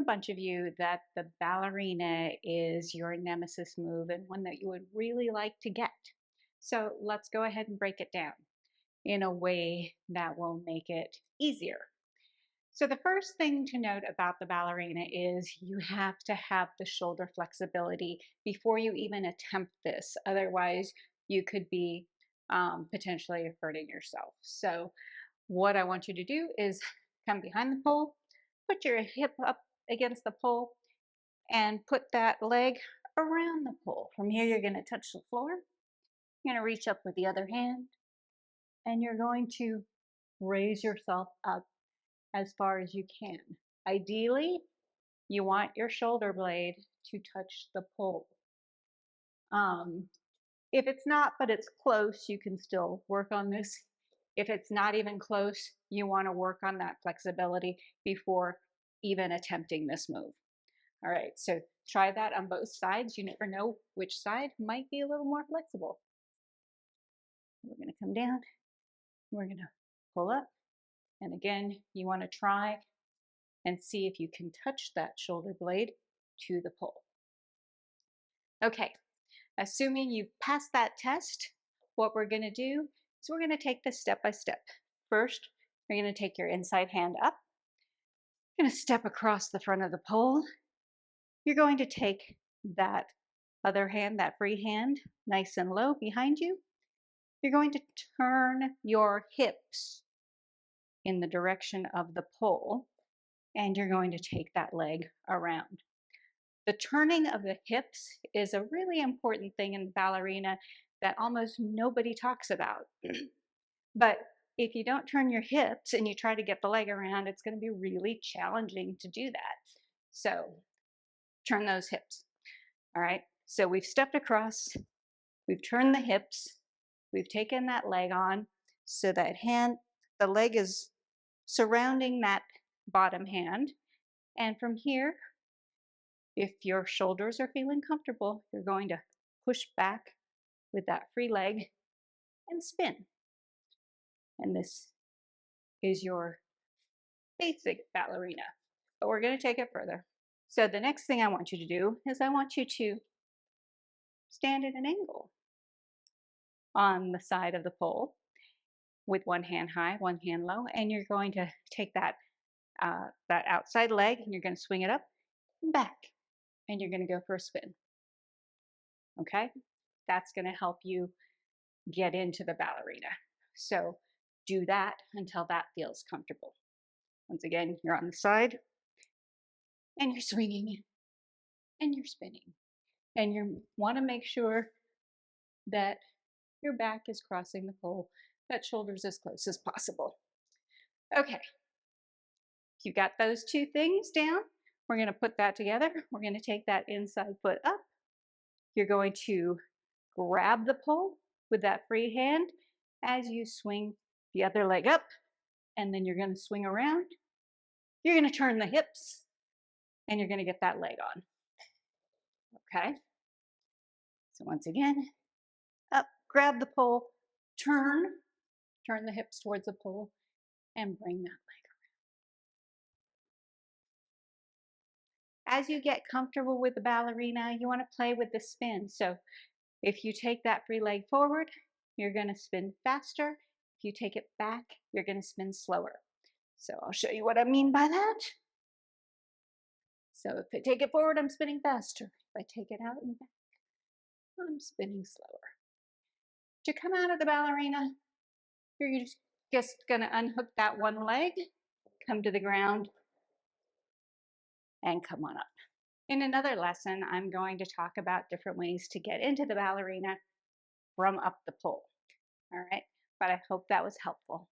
bunch of you that the ballerina is your nemesis move and one that you would really like to get. So let's go ahead and break it down in a way that will make it easier. So the first thing to note about the ballerina is you have to have the shoulder flexibility before you even attempt this. Otherwise, you could be potentially hurting yourself. So what I want you to do is come behind the pole, put your hip up against the pole, and put that leg around the pole. From here, you're going to touch the floor. You're going to reach up with the other hand, and you're going to raise yourself up as far as you can. Ideally, you want your shoulder blade to touch the pole. If it's not, but it's close, you can still work on this. If it's not even close, you want to work on that flexibility before even attempting this move. All right, so try that on both sides. You never know which side might be a little more flexible. We're going to come down. We're going to pull up. And again, you want to try and see if you can touch that shoulder blade to the pole. Okay, assuming you've passed that test, what we're going to do is we're going to take this step by step. First, you're going to take your inside hand up. You're going to step across the front of the pole. You're going to take that other hand, that free hand, nice and low behind you. You're going to turn your hips in the direction of the pole, and you're going to take that leg around. The turning of the hips is a really important thing in ballerina that almost nobody talks about. But if you don't turn your hips and you try to get the leg around, it's going to be really challenging to do that. So turn those hips. All right, so we've stepped across, we've turned the hips, we've taken that leg on, so that the leg is surrounding that bottom hand. And from here, if your shoulders are feeling comfortable, you're going to push back with that free leg and spin. And this is your basic ballerina, but we're going to take it further. So the next thing I want you to do is I want you to stand at an angle on the side of the pole with one hand high, one hand low, and you're going to take that outside leg and you're going to swing it up and back, and you're going to go for a spin. Okay, that's going to help you get into the ballerina. So do that until that feels comfortable. Once again, you're on the side and you're swinging and you're spinning, and you want to make sure that your back is crossing the pole, that shoulder's as close as possible. Okay, if you got those two things down, we're going to put that together. We're going to take that inside foot up. You're going to grab the pole with that free hand as you swing the other leg up, and then you're going to swing around. You're going to turn the hips, and you're going to get that leg on. Okay? So once again, up, grab the pole, turn the hips towards the pole, and bring that leg around. As you get comfortable with the ballerina, you want to play with the spin. So if you take that free leg forward, you're going to spin faster. If you take it back, you're going to spin slower. So I'll show you what I mean by that. So if I take it forward, I'm spinning faster. If I take it out and back, I'm spinning slower. To come out of the ballerina, you're just going to unhook that one leg, come to the ground, and come on up. In another lesson, I'm going to talk about different ways to get into the ballerina from up the pole. All right, but I hope that was helpful.